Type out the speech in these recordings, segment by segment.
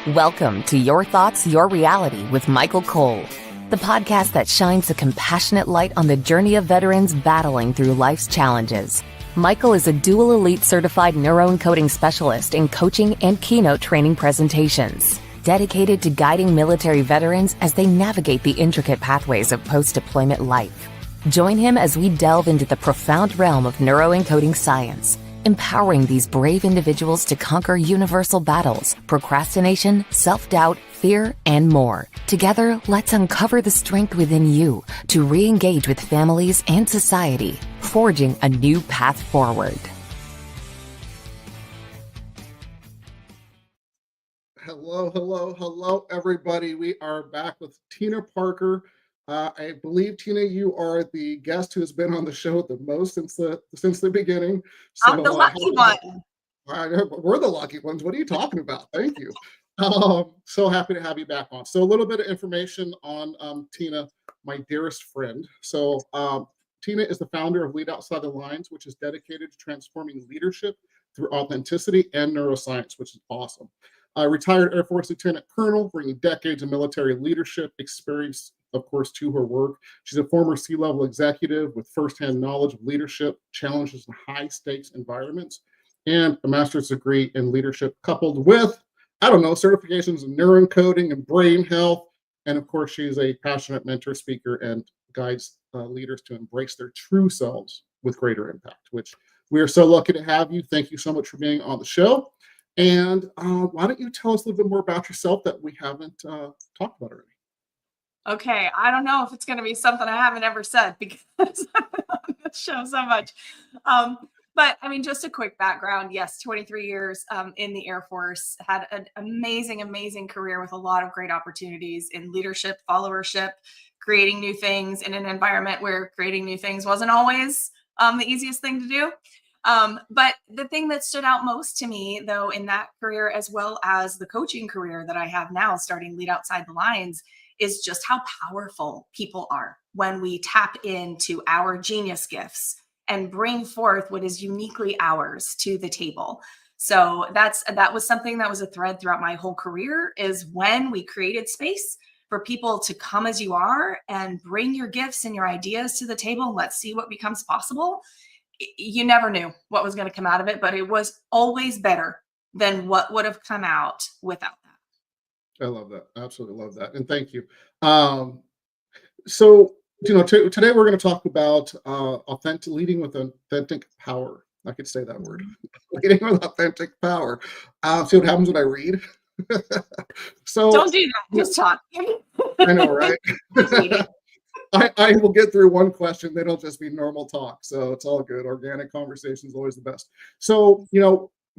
Welcome to Your Thoughts, Your Reality with Michael Cole, the podcast that shines a compassionate light on the journey of veterans battling through life's challenges. Michael is a dual elite certified neuroencoding specialist in coaching and keynote training presentations, dedicated to guiding military veterans as they navigate the intricate pathways of post-deployment life. Join him as we delve into the profound realm of neuroencoding science, empowering these brave individuals to conquer universal battles, procrastination, self-doubt, fear, and more. Together, let's uncover the strength within you to re-engage with families and society, forging a new path forward. Hello, everybody. We are back with Tina Parker. I believe, Tina, you are the guest who has been on the show the most since the beginning. So, I'm the lucky one. We're the lucky ones. What are you talking about? Thank you. So happy to have you back on. So a little bit of information on Tina, my dearest friend. So Tina is the founder of Lead Outside the Lines, which is dedicated to transforming leadership through authenticity and neuroscience, which is awesome. Retired Air Force Lieutenant Colonel, bringing decades of military leadership experience, of course, to her work. She's a former C-Level executive with firsthand knowledge of leadership challenges in high-stakes environments, and a master's degree in leadership coupled with, certifications in neuroencoding and brain health. And of course, she's a passionate mentor, speaker, and guides leaders to embrace their true selves with greater impact, which we are so lucky to have you. Thank you so much for being on the show. And why don't you tell us a little bit more about yourself that we haven't talked about already? Okay, I don't know if it's going to be something I haven't ever said because I've been on this show so much. But I mean, just a quick background. Yes, 23 years in the Air Force, had an amazing career with a lot of great opportunities in leadership, followership, creating new things in an environment where creating new things wasn't always the easiest thing to do. But the thing that stood out most to me, though, in that career, as well as the coaching career that I have now, starting Lead Outside the Lines, is just how powerful people are when we tap into our genius gifts and bring forth what is uniquely ours to the table. So that was something that was a thread throughout my whole career, is when we created space for people to come as you are and bring your gifts and your ideas to the table. Let's see what becomes possible. You never knew what was going to come out of it, but it was always better than what would have come out without that. I love that. Absolutely love that. And thank you. So, today we're going to talk about leading with authentic power. I could say that word. Leading with authentic power. See what happens when I read? So don't do that. Just talk. I know, right? I will get through one question, then it'll just be normal talk. So it's all good. Organic conversation is always the best. So,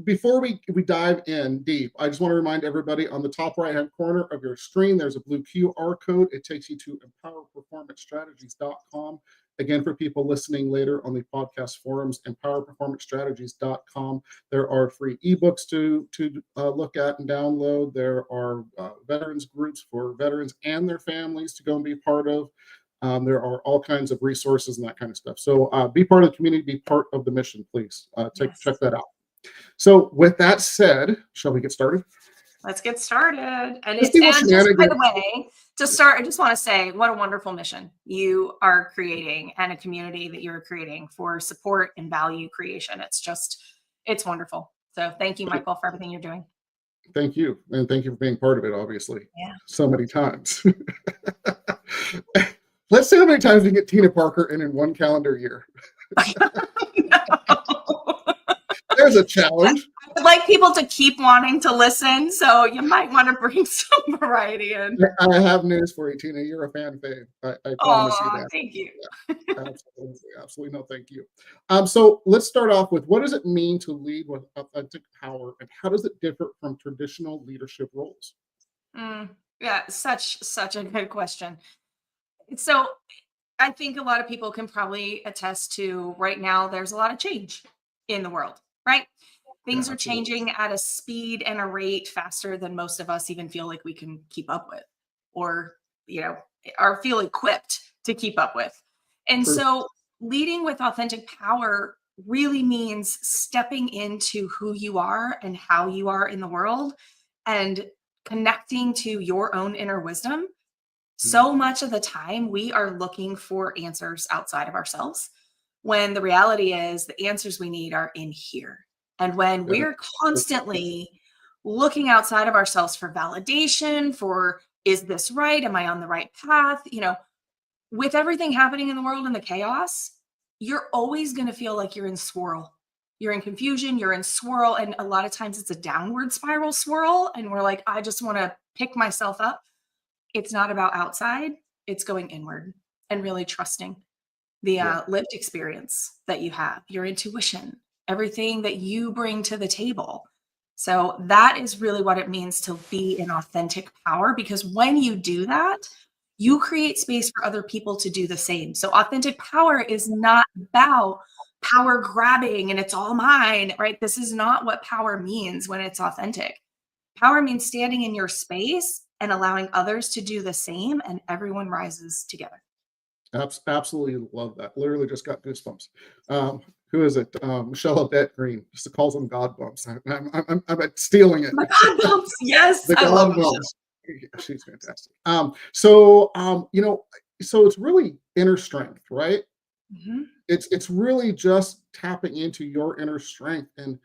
before we dive in deep, I just want to remind everybody, on the top right-hand corner of your screen, there's a blue QR code. It takes you to empowerperformancestrategies.com. Again, for people listening later on the podcast forums, empowerperformancestrategies.com. There are free ebooks to look at and download. There are veterans groups for veterans and their families to go and be part of. There are all kinds of resources and that kind of stuff. So be part of the community, be part of the mission, please. Check that out. So with that said, shall we get started? Let's get started. And just by the way, to start, I just want to say what a wonderful mission you are creating and a community that you're creating for support and value creation. It's wonderful. So thank you, Michael, for everything you're doing. Thank you. And thank you for being part of it, obviously. Yeah. So many times. Let's see how many times we get Tina Parker in one calendar year. There's a challenge. I'd like people to keep wanting to listen, so you might want to bring some variety in. I have news for you, Tina. You're a fan fave. I promise you that. Thank you. Yeah, absolutely. No, thank you. So let's start off with, what does it mean to lead with authentic power, and how does it differ from traditional leadership roles? Yeah, such a good question. So I think a lot of people can probably attest to, right now, there's a lot of change in the world, right? Things are changing at a speed and a rate faster than most of us even feel like we can keep up with, or, or feel equipped to keep up with. And so leading with authentic power really means stepping into who you are and how you are in the world, and connecting to your own inner wisdom, so much of the time we are looking for answers outside of ourselves, when the reality is the answers we need are in here. And when we're constantly looking outside of ourselves for validation, for, is this right? Am I on the right path? With everything happening in the world and the chaos, you're always going to feel like you're in swirl. You're in confusion, you're in swirl. And a lot of times it's a downward spiral swirl. And we're like, I just want to pick myself up. It's not about outside, it's going inward and really trusting the lived experience that you have, your intuition, everything that you bring to the table. So that is really what it means to be in authentic power, because when you do that, you create space for other people to do the same. So authentic power is not about power grabbing and it's all mine, right? This is not what power means when it's authentic. Power means standing in your space and allowing others to do the same, and everyone rises together. Absolutely love that. Literally just got goosebumps. Who is it? Michelle Odette Green just calls them God bumps. I'm stealing it. My God bumps, yes, The I God love bumps. She's fantastic. So it's really inner strength, right? Mhm. It's really just tapping into your inner strength and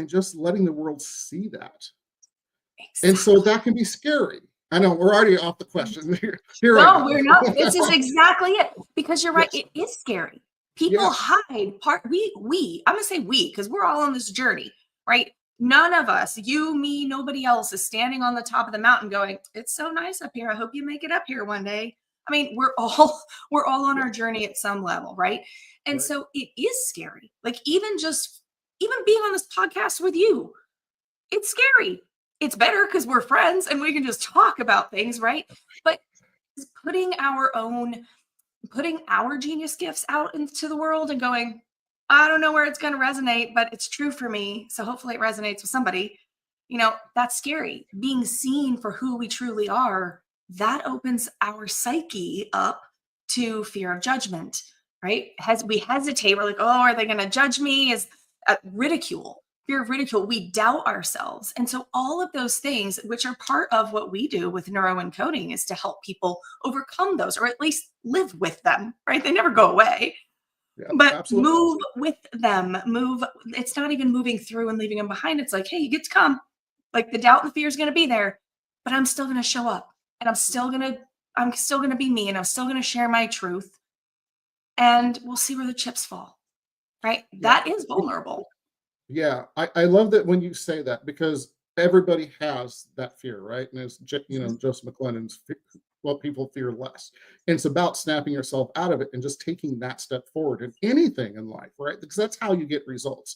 just letting the world see that. And so Exactly. that can be scary. I know we're already off the question. Here I No, go. we're not. This is exactly it. Because you're right, Yes. it is scary. People Yeah. hide I'm gonna say we, because we're all on this journey, right? None of us, you, me, nobody else is standing on the top of the mountain going, it's so nice up here. I hope you make it up here one day. I mean, we're all we're all on Yeah. our journey at some level, right? And Right. so it is scary. Like even being on this podcast with you, it's scary. It's better because we're friends and we can just talk about things, right? But putting our genius gifts out into the world and going, I don't know where it's going to resonate, but it's true for me. So hopefully it resonates with somebody. That's scary. Being seen for who we truly are, that opens our psyche up to fear of judgment, right? As we hesitate, we're like, oh, are they going to judge me? Is ridicule, fear of ridicule. We doubt ourselves. And so all of those things, which are part of what we do with neuroencoding, is to help people overcome those, or at least live with them, right? They never go away, Yeah. but Absolutely. move with them. It's not even moving through and leaving them behind. It's like, hey, you get to come. Like the doubt and the fear is going to be there, but I'm still going to show up, and I'm still going to be me, and I'm still going to share my truth, and we'll see where the chips fall, right? Yeah. That is vulnerable. Yeah, I love that when you say that, because everybody has that fear, right? And it's Joseph McClennan's what people fear less. And it's about snapping yourself out of it and just taking that step forward in anything in life, right? Because that's how you get results.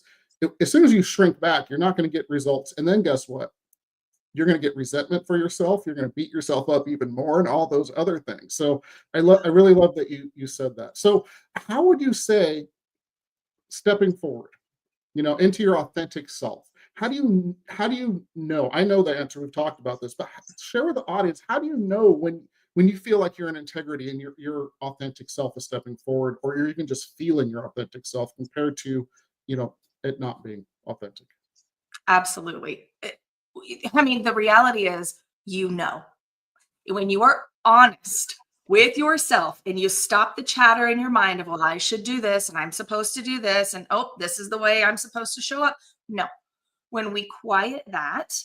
As soon as you shrink back, you're not going to get results. And then guess what? You're going to get resentment for yourself. You're going to beat yourself up even more, and all those other things. So I really love that you said that. So how would you say, stepping forward, into your authentic self, how do you know? I know the answer, we've talked about this, but share with the audience, how do you know when you feel like you're in integrity and your authentic self is stepping forward, or you're even just feeling your authentic self compared to it not being authentic? Absolutely. I mean, the reality is, when you are honest with yourself and you stop the chatter in your mind of, well, I should do this and I'm supposed to do this, and oh, this is the way I'm supposed to show up. No, when we quiet that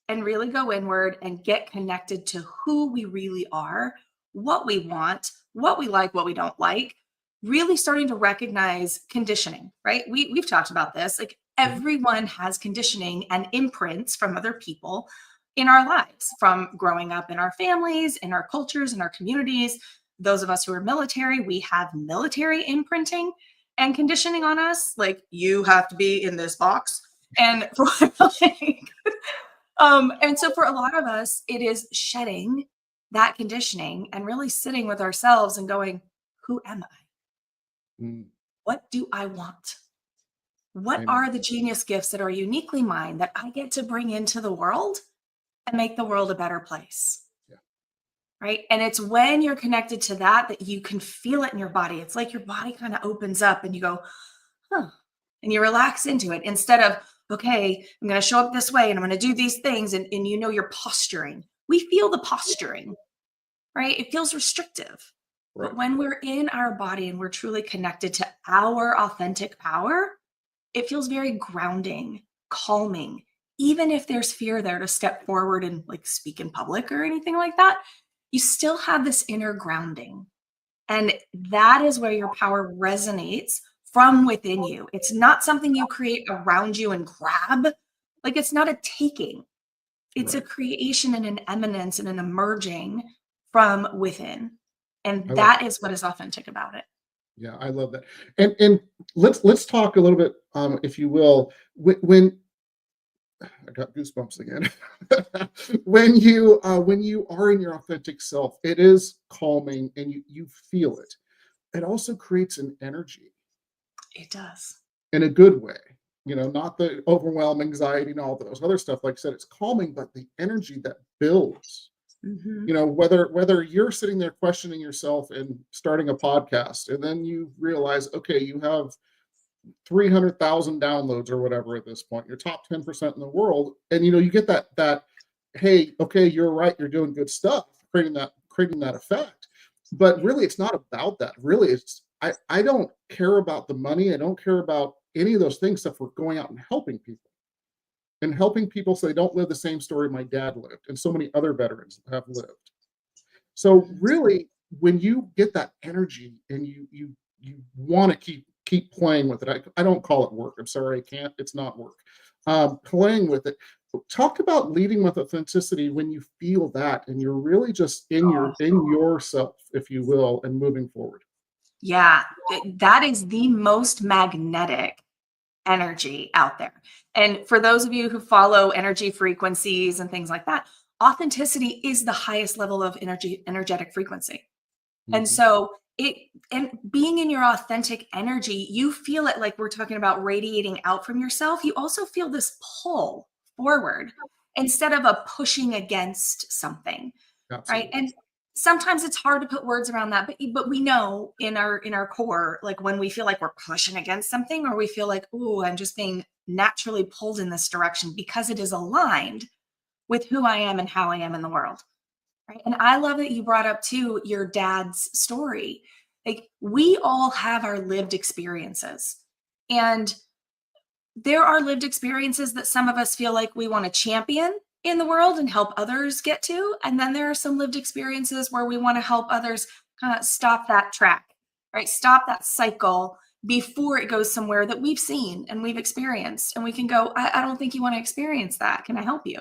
and really go inward and get connected to who we really are, what we want, what we like, what we don't like, really starting to recognize conditioning, right? We've talked about this. Like Mhm. everyone has conditioning and imprints from other people in our lives, from growing up in our families, in our cultures, in our communities. Those of us who are military, we have military imprinting and conditioning on us. Like, you have to be in this box. And for and so for a lot of us, it is shedding that conditioning and really sitting with ourselves and going, who am I? Mm, What do I want? What amen. are the genius gifts that are uniquely mine that I get to bring into the world and make the world a better place? Yeah. Right. And it's when you're connected to that you can feel it in your body. It's like your body kind of opens up and you go, huh, and you relax into it, instead of, okay, I'm going to show up this way and I'm going to do these things. And you're posturing, we feel the posturing, right? It feels restrictive. Right. But when we're in our body and we're truly connected to our authentic power, it feels very grounding, calming. Even if there's fear there to step forward and like speak in public or anything like that, you still have this inner grounding. And that is where your power resonates from within you. It's not something you create around you and grab. Like, it's not a taking. It's a creation and an eminence and an emerging from within. And that is what is authentic about it. Yeah, I love that. And let's talk a little bit, if you will, when I got goosebumps again. When you are in your authentic self, it is calming and you feel it. It also creates an energy It does. in a good way. Not the overwhelm, anxiety, and all those other stuff. Like I said, it's calming, but the energy that builds. Whether you're sitting there questioning yourself and starting a podcast, and then you realize, okay, you have 300,000 downloads or whatever at this point, you're top 10% in the world, and you get that hey, okay, you're right, you're doing good stuff, creating that effect. But really, it's not about that. Really, it's I don't care about the money. I don't care about any of those things, except for going out and helping people so they don't live the same story my dad lived and so many other veterans have lived. So really, when you get that energy and you want to keep playing with it, I don't call it work. I'm sorry, I can't. It's not work. Playing with it. Talk about leading with authenticity when you feel that and you're really just in yourself, if you will, and moving forward. Yeah, that is the most magnetic energy out there. And for those of you who follow energy frequencies and things like that, authenticity is the highest level of energetic frequency. And so and being in your authentic energy, you feel it, like we're talking about radiating out from yourself. You also feel this pull forward instead of a pushing against something. Absolutely. Right? And sometimes it's hard to put words around that, but we know in our core, like when we feel like we're pushing against something, or we feel like, oh, I'm just being naturally pulled in this direction because it is aligned with who I am and how I am in the world. Right? And I love that you brought up too your dad's story. Like, we all have our lived experiences, and there are lived experiences that some of us feel like we want to champion in the world and help others get to. And then there are some lived experiences where we want to help others kind of stop that track, right? Stop that cycle before it goes somewhere that we've seen and we've experienced. And we can go, I don't think you want to experience that. Can I help you?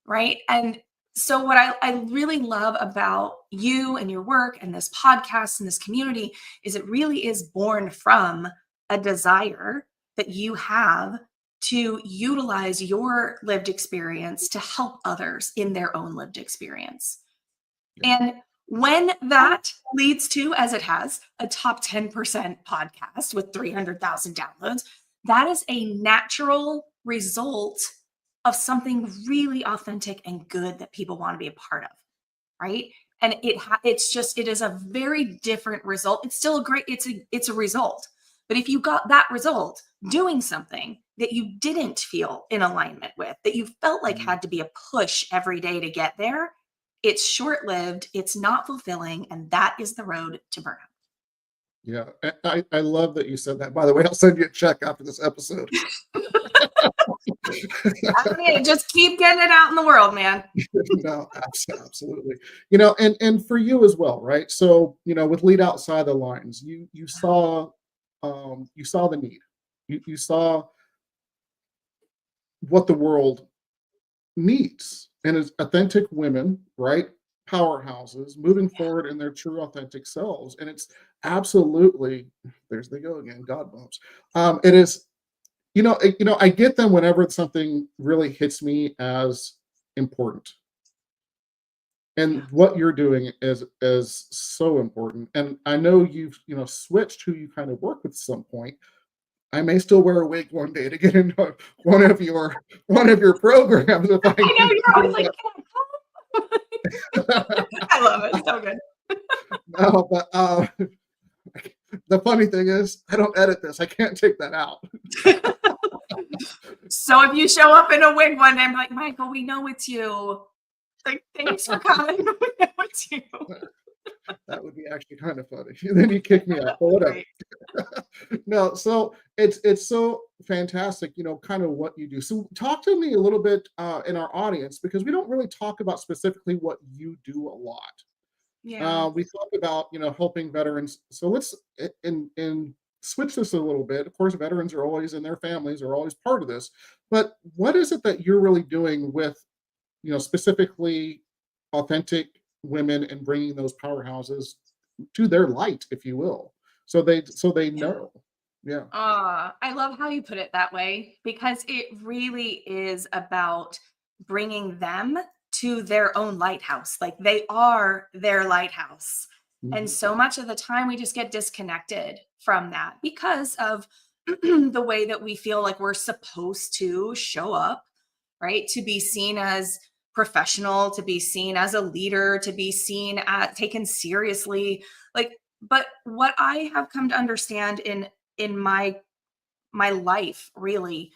Right? And so what I really love about you and your work and this podcast and this community is it really is born from a desire that you have to utilize your lived experience to help others in their own lived experience. And when that leads to, as it has, a top 10% podcast with 300,000 downloads, that is a natural result of something really authentic and good that people want to be a part of, right? And it is a very different result. It's still it's a result. But if you got that result doing something that you didn't feel in alignment with, that you felt like had to be a push every day to get there, it's short-lived, it's not fulfilling, and that is the road to burnout. Yeah, I love that you said that. By the way, I'll send you a check after this episode. Just keep getting it out in the world, man. No, absolutely. And for you as well, right? So, with Lead Outside the Lines, you saw the need. You saw what the world needs, and it's authentic women, right? Powerhouses moving forward in their true authentic selves. And it's absolutely, there's they go again, God bumps. It is, I get them whenever something really hits me as important. And what you're doing is so important. And I know you've switched who you kind of work with at some point. I may still wear a wig one day to get into one of your programs. If I know you're always like, I love it. So good. No, but the funny thing is, I don't edit this. I can't take that out. So if you show up in a wig one day, I'm like, Michael, we know it's you. Like, thanks for coming. We know it's you. That would be actually kind of funny. Then you kick me out, but whatever. Right. No, so it's so fantastic, kind of what you do. So talk to me a little bit in our audience, because we don't really talk about specifically what you do a lot. Yeah. We talk about helping veterans. So let's and switch this a little bit. Of course, veterans are always, and their families are always part of this. But what is it that you're really doing with specifically authentic women and bringing those powerhouses to their light, if you will, so they Yeah. know. Yeah. I love how you put it that way, because it really is about bringing them to their own lighthouse. Like, they are their lighthouse. And Mhm. so much of the time we just get disconnected from that because of the way that we feel like we're supposed to show up, right? To be seen as professional, to be seen as a leader, to be seen as taken seriously. Like, but what I have come to understand in my life really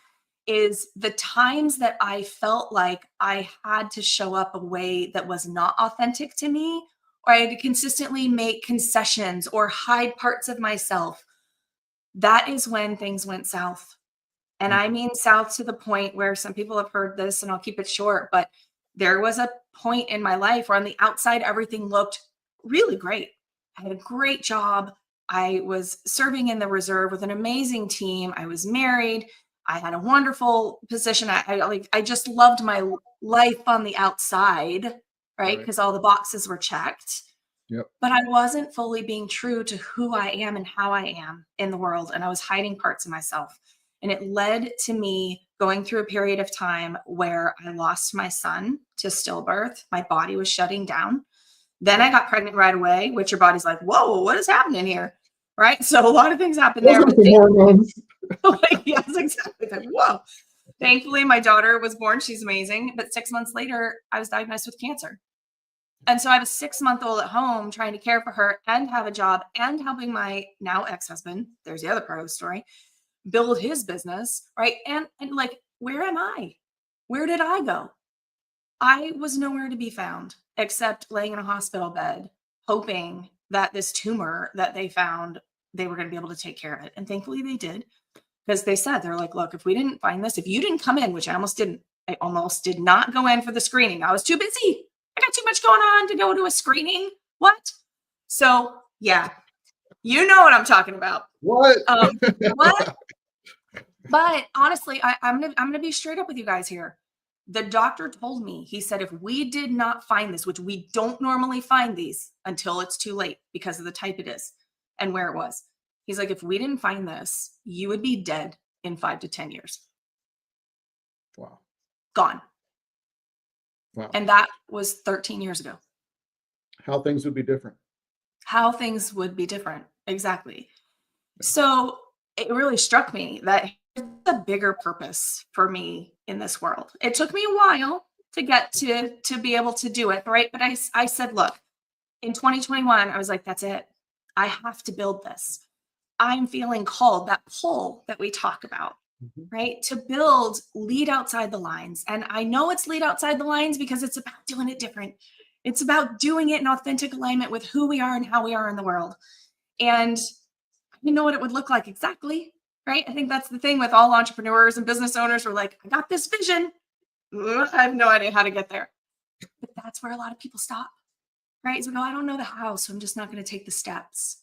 is the times that I felt like I had to show up a way that was not authentic to me, or I had to consistently make concessions or hide parts of myself. That is when things went south. And I Mhm. mean south to the point where some people have heard this, and I'll keep it short, but there was a point in my life where on the outside, everything looked really great. I had a great job. I was serving in the reserve with an amazing team. I was married. I had a wonderful position. I just loved my life on the outside, right? Right. Because all the boxes were checked. Yep. But I wasn't fully being true to who I am and how I am in the world. And I was hiding parts of myself. And it led to me going through a period of time where I lost my son to stillbirth. My body was shutting down. Then I got pregnant right away, which your body's like, whoa, what is happening here? Right. So a lot of things happened Those there. are But some hormones. like, yes, exactly. It's like, whoa. Thankfully, my daughter was born. She's amazing. But 6 months later, I was diagnosed with cancer. And so I was 6-month-old at home trying to care for her and have a job and helping my now ex-husband, there's the other part of the story, build his business, right? And like, where am I? Where did I go? I was nowhere to be found except laying in a hospital bed, hoping that this tumor that they found, they were going to be able to take care of it. And thankfully they did, because they said, they're like, look, if we didn't find this, if you didn't come in, which I almost didn't, I almost did not go in for the screening. I was too busy. I got too much going on to go to a screening. What? So yeah, you know what I'm talking about. What? What? But honestly, I'm gonna be straight up with you guys here. The doctor told me, he said, if we did not find this, which we don't normally find these until it's too late because of the type it is and where it was. He's like, if we didn't find this, you would be dead in 5 to 10 years. Wow. Gone. Wow. And that was 13 years ago. How things would be different. How things would be different. Exactly. So it really struck me that there's a bigger purpose for me in this world. It took me a while to get to be able to do it, right? But I said, look, in 2021, I was like, that's it. I have to build this. I'm feeling called, that pull that we talk about, Mhm. right? To build, lead outside the lines. And I know it's lead outside the lines because it's about doing it different. It's about doing it in authentic alignment with who we are and how we are in the world. And you know what it would look like exactly, right? I think that's the thing with all entrepreneurs and business owners. We're like, I got this vision. I have no idea how to get there. But that's where a lot of people stop, right? So we go, I don't know the how, so I'm just not going to take the steps.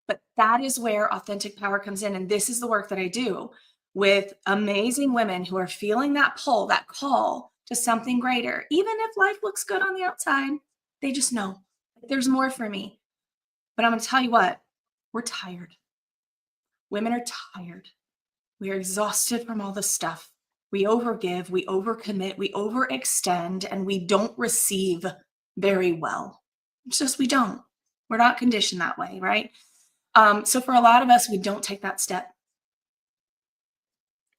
But that is where authentic power comes in. And this is the work that I do with amazing women who are feeling that pull, that call to something greater. Even if life looks good on the outside, they just know there's more for me. But I'm going to tell you what, we're tired. Women are tired. We are exhausted from all the stuff. We overgive, we overcommit, we overextend, and we don't receive very well. It's just we don't. We're not conditioned that way, right? So for a lot of us, we don't take that step.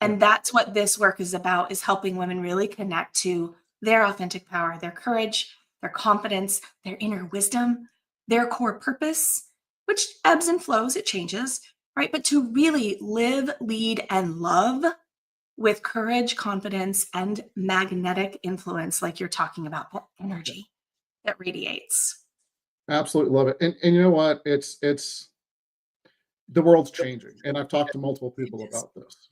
Yeah. And that's what this work is about, is helping women really connect to their authentic power, their courage, their confidence, their inner wisdom, their core purpose, which ebbs and flows, it changes, right? But to really live, lead, and love with courage, confidence, and magnetic influence, like you're talking about, that energy that radiates. Absolutely love it. And you know what? It's the world's changing, and I've talked to multiple It people is. about this.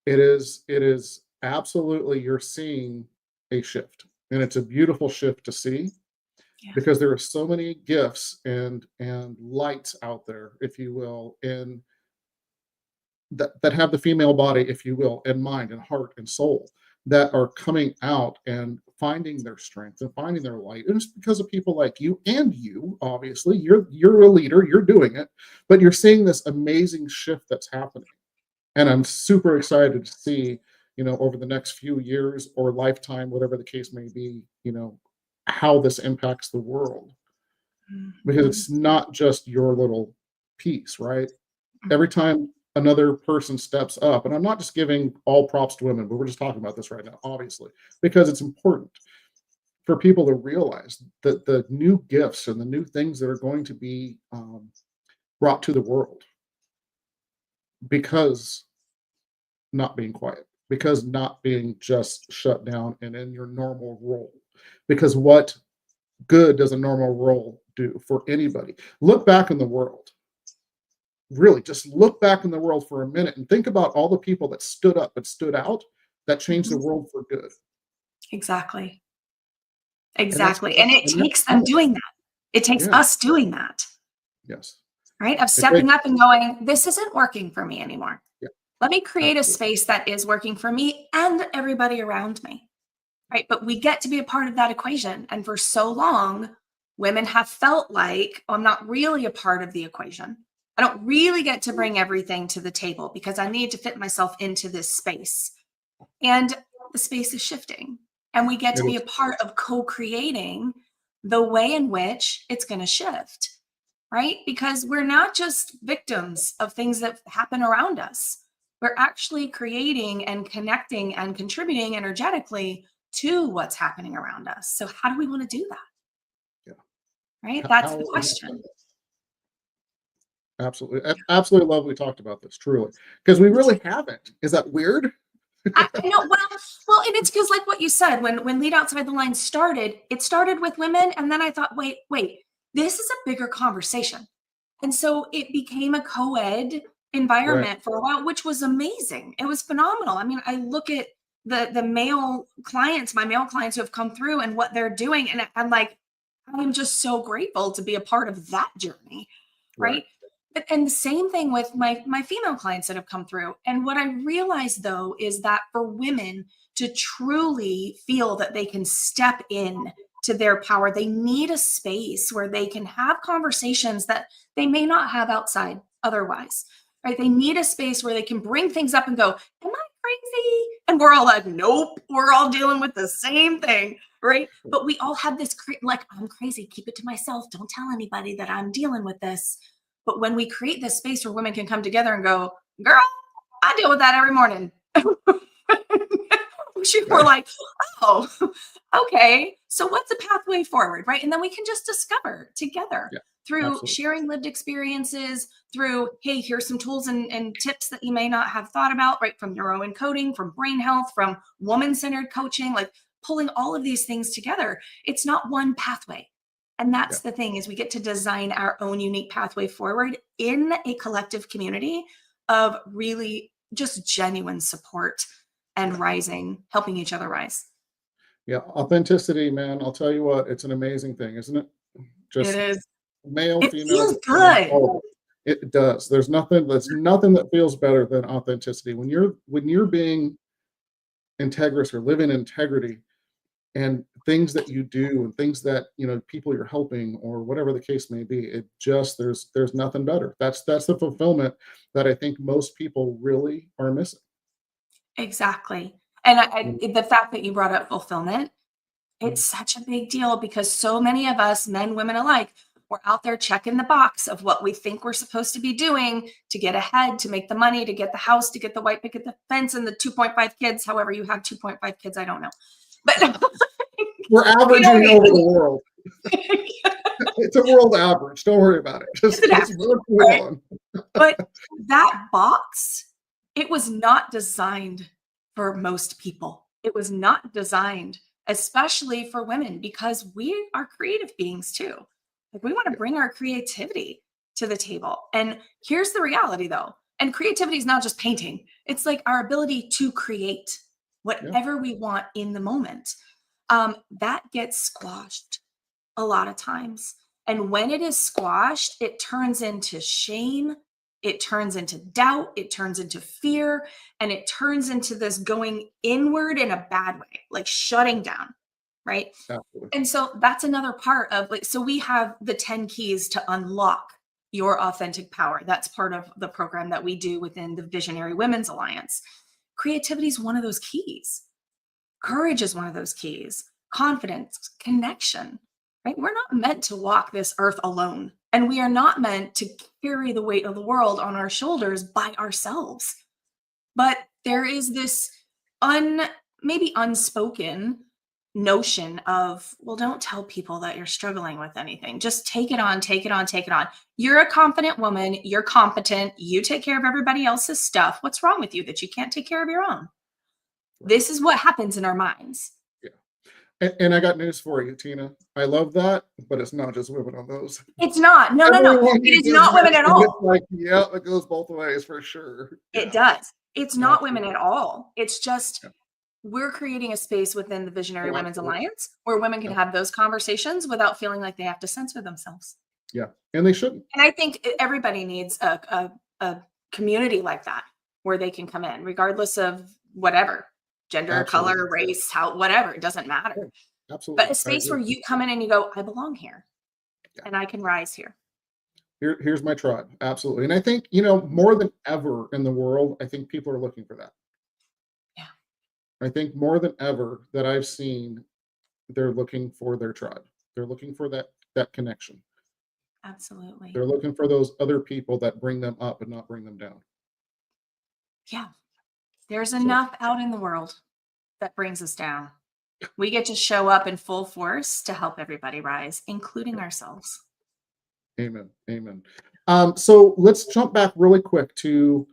It is absolutely, you're seeing a shift, and it's a beautiful shift to see Yeah. because there are so many gifts and lights out there, if you will, in that have the female body, if you will, and mind and heart and soul, that are coming out and finding their strength and finding their light. And it's because of people like you, and you, obviously, you're a leader, you're doing it, but you're seeing this amazing shift that's happening. And I'm super excited to see, over the next few years or lifetime, whatever the case may be, how this impacts the world. Because Mhm. it's not just your little piece, right? Every time another person steps up, and I'm not just giving all props to women, but we're just talking about this right now, obviously, because it's important for people to realize that the new gifts and the new things that are going to be brought to the world, because not being quiet, because not being just shut down and in your normal role. Because what good does a normal role do for anybody? Look back in the world. Really, just look back in the world for a minute and think about all the people that stood up and stood out, that changed the Mhm. world for good. Exactly. And that's Exactly. And it and that's takes them doing that. It takes yeah, us doing that, yes. right? Of It stepping takes up and going, this isn't working for me anymore. yeah, Let me create a absolutely. space that is working for me and everybody around me, right? But we get to be a part of that equation. And for so long, women have felt like, oh, I'm not really a part of the equation. I don't really get to bring everything to the table because I need to fit myself into this space. And the space is shifting. And we get to It be a is. part of co creating the way in which it's going to shift, right? Because we're not just victims of things that happen around us. We're actually creating and connecting and contributing energetically to what's happening around us. So, how do we want to do that? Yeah. Right? That's the How question. absolutely, absolutely love we talked about this, truly, because we really haven't. Is that weird? I know. Well, and it's because, like what you said, when Lead Outside the Lines started, it started with women, and then I thought, wait, this is a bigger conversation, and so it became a co-ed Right. environment for a while, which was amazing. It was phenomenal. I mean, I look at the male clients, my male clients who have come through, and what they're doing, and I'm like, I'm just so grateful to be a part of that journey, Right. right? And the same thing with my female clients that have come through. And what I realized though is that for women to truly feel that they can step in to their power, they need a space where they can have conversations that they may not have outside otherwise. Right? They need a space where they can bring things up and go, "Am I crazy?" And we're all like, "Nope, we're all dealing with the same thing." Right? But we all have this like, "I'm crazy, keep it to myself. Don't tell anybody that I'm dealing with this." But when we create this space where women can come together and go, "Girl, I deal with that every morning." We're Right. like, "Oh, okay. So what's the pathway forward?" Right? And then we can just discover together Yeah. through Absolutely. sharing lived experiences, through, hey, here's some tools and tips that you may not have thought about, right? From neuroencoding, from brain health, from woman-centered coaching, like pulling all of these things together. It's not one pathway. And Yeah. that's the thing is we get to design our own unique pathway forward in a collective community of really just genuine support and Yeah. rising, helping each other rise. Yeah. Authenticity, man. I'll tell you what, it's an amazing thing, isn't it? It Just is. male, It female, feels depending, good. all of it. It does. There's nothing that feels better than authenticity. When you're being integrous or living in integrity, and things that you do and things that people you're helping or whatever the case may be, it just there's nothing better. That's the fulfillment that I think most people really are missing. Exactly. And Mm. the fact that you brought up fulfillment, it's such a big deal because so many of us, men, women alike, we're out there checking the box of what we think we're supposed to be doing to get ahead, to make the money, to get the house, to get the white picket the fence, and the 2.5 kids. However, you have 2.5 kids, I don't know. But We're you know averaging what over the world. I mean? It's a world average. Don't worry about it. It's Just an just average, move right? on. But that box, it was not designed for most people. It was not designed, especially for women, because we are creative beings too. Like, we want to bring our creativity to the table. And here's the reality though. And creativity is not just painting. It's like our ability to create whatever we want in the moment. That gets squashed a lot of times. And when it is squashed, it turns into shame. It turns into doubt. It turns into fear. And it turns into this going inward in a bad way, like shutting down. Right. Absolutely. And so that's another part of, like, so we have the 10 keys to unlock your authentic power. That's part of the program that we do within the Visionary Women's Alliance. Creativity is one of those keys. Courage is one of those keys. Confidence, connection, right? We're not meant to walk this earth alone. And we are not meant to carry the weight of the world on our shoulders by ourselves. But there is this maybe unspoken notion of, well, don't tell people that you're struggling with anything. Just take it on, take it on, take it on. You're a confident woman. You're competent. You take care of everybody else's stuff. What's wrong with you that you can't take care of your own? This is what happens in our minds. Yeah. And I got news for you, Tina. I love that, but it's not just women on those. It's not. No. It is not women at all. It's like, yeah, it goes both ways for sure. It does. It's not women at all. It's just we're creating a space within the Visionary Women's Alliance where women can have those conversations without feeling like they have to censor themselves. Yeah, and they shouldn't. And I think everybody needs a community like that where they can come in, regardless of whatever, gender, color, race, whatever, it doesn't matter. Yeah, absolutely. But a space where you come in and you go, I belong here and I can rise here. Here's my tribe. Absolutely. And I think, more than ever in the world, I think people are looking for that. Yeah. I think more than ever that I've seen, they're looking for their tribe. They're looking for that connection. Absolutely. They're looking for those other people that bring them up and not bring them down. Yeah. There's enough out in the world that brings us down. We get to show up in full force to help everybody rise, including ourselves. Amen. Amen. So let's jump back really quick to,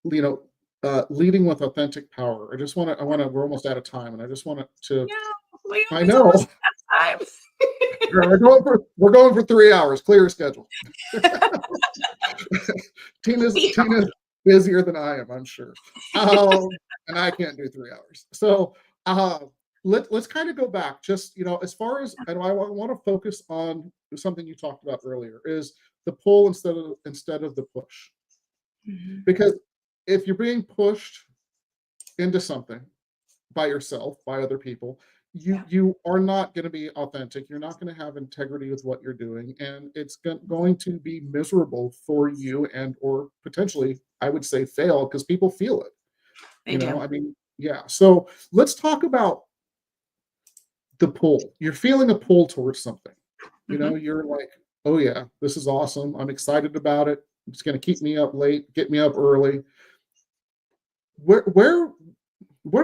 leading with authentic power. We're almost out of time, and I just want to. Yeah, I know. Time. we're going for 3 hours. Clear schedule. Tina's busier than I am, I'm sure, and I can't do 3 hours. So let's kind of go back. Just as far as, and I want to focus on something you talked about earlier, is the pull instead of the push. Mm-hmm. Because if you're being pushed into something by yourself, by other people, you are not going to be authentic. You're not going to have integrity with what you're doing, and it's going to be miserable for you, and or potentially, I would say, fail, because people feel it. They do. I mean, yeah. So let's talk about the pull. You're feeling a pull towards something. You're like, oh yeah, this is awesome. I'm excited about it. It's going to keep me up late, get me up early. What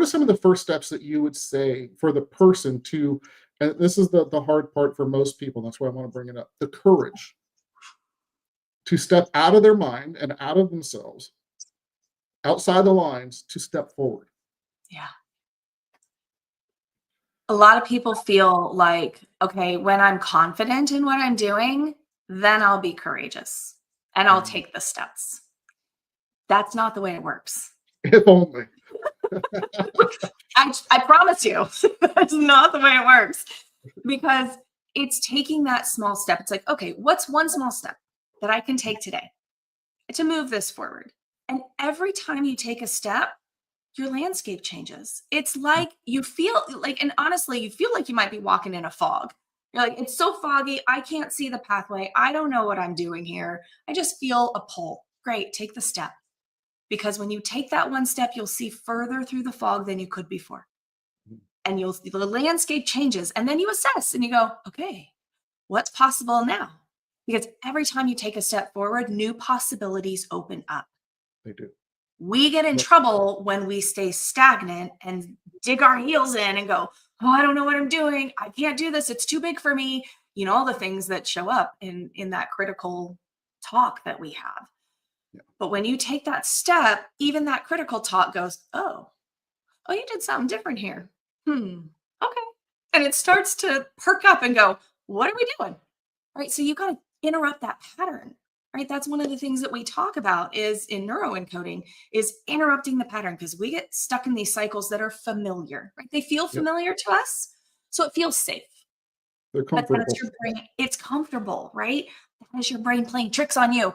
are some of the first steps that you would say for the person to, and this is the hard part for most people, that's why I want to bring it up, the courage to step out of their mind and out of themselves, outside the lines, to step forward? Yeah. A lot of people feel like, okay, when I'm confident in what I'm doing, then I'll be courageous and I'll take the steps. That's not the way it works. If only. I promise you, that's not the way it works, because it's taking that small step. It's like, okay, what's one small step that I can take today to move this forward? And every time you take a step, your landscape changes. It's like you feel like, and honestly, you feel like you might be walking in a fog. You're like, it's so foggy. I can't see the pathway. I don't know what I'm doing here. I just feel a pull. Great. Take the step. Because when you take that one step, you'll see further through the fog than you could before. And the landscape changes. And then you assess and you go, okay, what's possible now? Because every time you take a step forward, new possibilities open up. They do. We get in trouble when we stay stagnant and dig our heels in and go, oh, I don't know what I'm doing. I can't do this. It's too big for me. All the things that show up in that critical talk that we have. Yeah. But when you take that step, even that critical talk goes, oh, oh, you did something different here. Okay. And it starts to perk up and go, what are we doing? Right. So you got to interrupt that pattern. Right. That's one of the things that we talk about is in neuroencoding is interrupting the pattern because we get stuck in these cycles that are familiar. Right. They feel familiar to us. So it feels safe. They're But comfortable. that's your brain. It's comfortable, right? That is your brain playing tricks on you.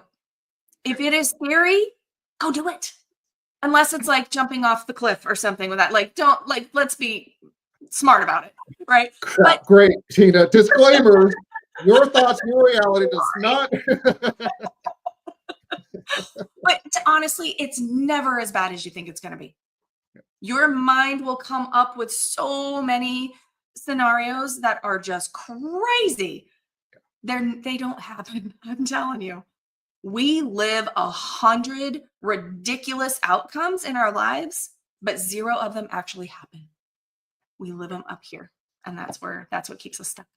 If it is scary, go do it. Unless it's like jumping off the cliff or something with that. Like, don't like, let's be smart about it. Right. But great, Tina. Disclaimer. Your thoughts, your reality does not. But honestly, it's never as bad as you think it's going to be. Your mind will come up with so many scenarios that are just crazy. They don't happen. I'm telling you. We live 100 ridiculous outcomes in our lives, but 0 of them actually happen. We live them up here. And that's what keeps us stuck.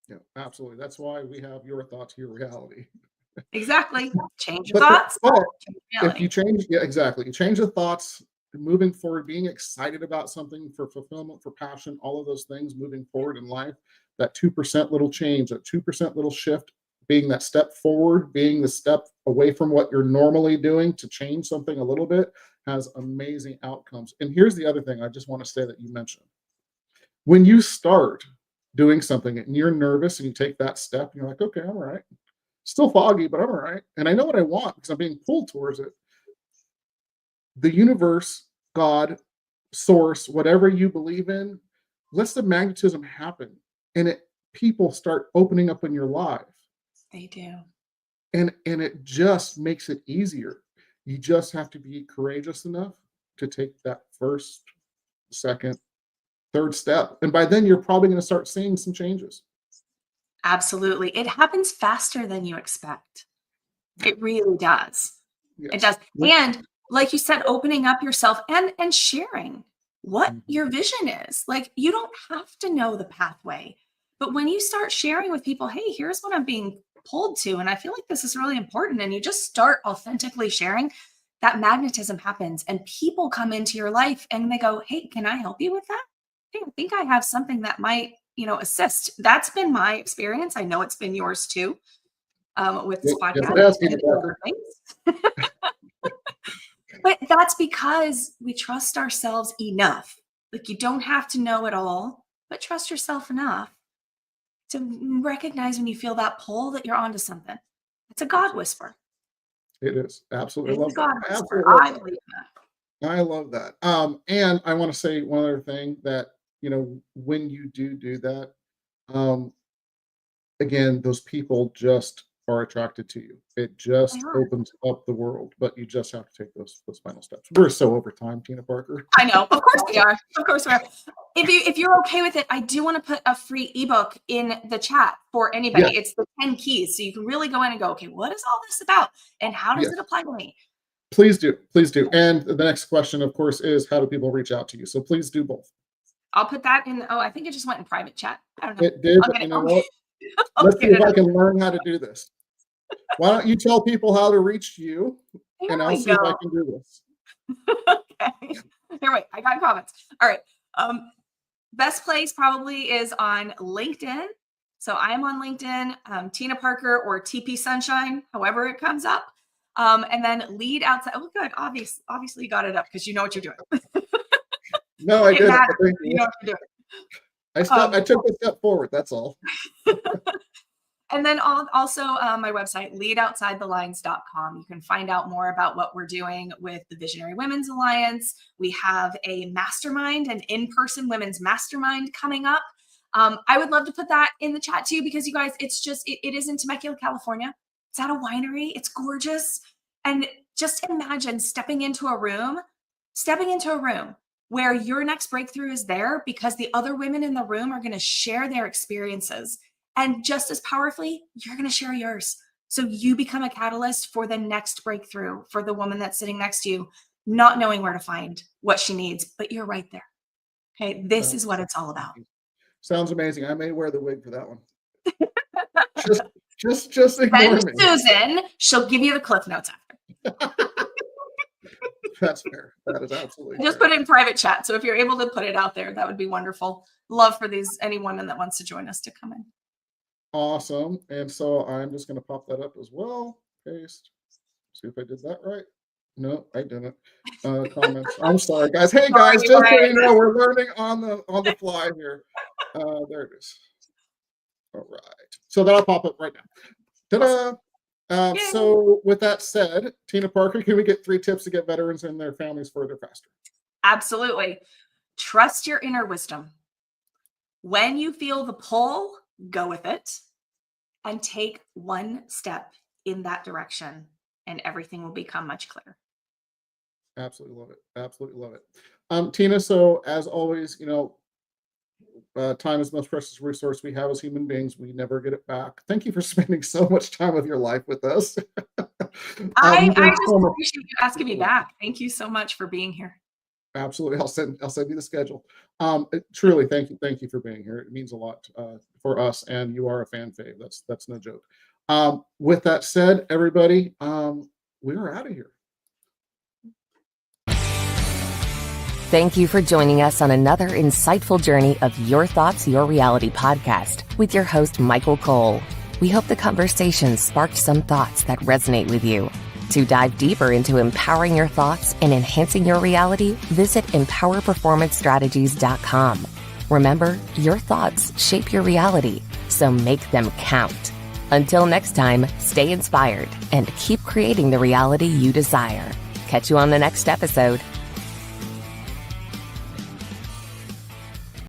Yeah, absolutely. That's why we have your thoughts, your reality. Exactly. Change your thoughts. If you change, exactly. You change the thoughts, moving forward, being excited about something for fulfillment, for passion, all of those things moving forward in life, that 2% little change, that 2% little shift, being that step forward, being the step away from what you're normally doing to change something a little bit has amazing outcomes. And here's the other thing I just want to say that you mentioned. When you start doing something and you're nervous and you take that step and you're like, okay, I'm all right. Still foggy, but I'm all right. And I know what I want because I'm being pulled towards it. The universe, God, source, whatever you believe in, lets the magnetism happen. And people start opening up in your life. They do. And it just makes it easier. You just have to be courageous enough to take that first, second, third step. And by then, you're probably going to start seeing some changes. Absolutely. It happens faster than you expect. It really does. Yes. It does. And like you said, opening up yourself and sharing what your vision is. Like you don't have to know the pathway, but when you start sharing with people, hey, here's what I'm being pulled to, and I feel like this is really important, and you just start authentically sharing, that magnetism happens and people come into your life and they go, hey, can I help you with that? Hey, I think I have something that might, assist. That's been my experience. I know it's been yours too. With this podcast. But that's because we trust ourselves enough. Like you don't have to know it all, but trust yourself enough to recognize when you feel that pull that you're onto something. It's a God whisper. It is. Absolutely. It's a God whisper. I believe that. I love that. And I want to say one other thing that, when you do that, again, those people just are attracted to you. It just opens up the world, but you just have to take those final steps. We're so over time, Tina Parker. I know. Of course we are. Of course we are. If you're okay with it, I do want to put a free ebook in the chat for anybody. Yes. It's the 10 keys. So you can really go in and go, okay, what is all this about? And how does it apply to me? Please do. Please do. And the next question, of course, is how do people reach out to you? So please do both. I'll put that in. Oh, I think it just went in private chat. I don't know. It did. Let's see if I can learn how to do this. Why don't you tell people how to reach you, and I'll see if I can do this. Okay. Here, wait. I got comments. All right. Best place probably is on LinkedIn. So I am on LinkedIn, Tina Parker or TP Sunshine, however it comes up. And then lead outside. Oh, good. Obviously you got it up because you know what you're doing. No, I didn't. You know what you're doing. I took a step forward. That's all. And then also my website, leadoutsidethelines.com. You can find out more about what we're doing with the Visionary Women's Alliance. We have a mastermind, an in-person women's mastermind coming up. I would love to put that in the chat too, because you guys, it is in Temecula, California. It's at a winery. It's gorgeous. And just imagine stepping into a room where your next breakthrough is there because the other women in the room are going to share their experiences. And just as powerfully, you're going to share yours. So you become a catalyst for the next breakthrough for the woman that's sitting next to you, not knowing where to find what she needs, but you're right there. Okay. This is what it's all about. Sounds amazing. I may wear the wig for that one. Just ignore me. Susan, she'll give you the cliff notes after. That's fair. That is absolutely Just fair. put it in private chat. So if you're able to put it out there, that would be wonderful. Love for anyone that wants to join us to come in. Awesome. And so I'm just going to pop that up as well. Paste. See if I did that right. No, I didn't. Comments. I'm sorry, guys. Hey, guys, just so you know, we're learning on the fly here. There it is. All right. So that'll pop up right now. Ta-da! So with that said, Tina Parker, can we get 3 tips to get veterans and their families further faster? Absolutely. Trust your inner wisdom. When you feel the pull, go with it and take one step in that direction, and everything will become much clearer. Absolutely love it. Absolutely love it. Tina, so as always, time is the most precious resource we have as human beings. We never get it back. Thank you for spending so much time of your life with us. I just appreciate you asking me back. Thank you so much for being here. Absolutely. I'll send you the schedule. Truly, thank you for being here. It means a lot for us, and you are a fan fave. That's no joke. With that said, everybody, we are out of here. Thank you for joining us on another insightful journey of Your Thoughts, Your Reality podcast with your host, Michael Cole. We hope the conversation sparked some thoughts that resonate with you. To dive deeper into empowering your thoughts and enhancing your reality, visit empowerperformancestrategies.com. Remember, your thoughts shape your reality, so make them count. Until next time, stay inspired and keep creating the reality you desire. Catch you on the next episode.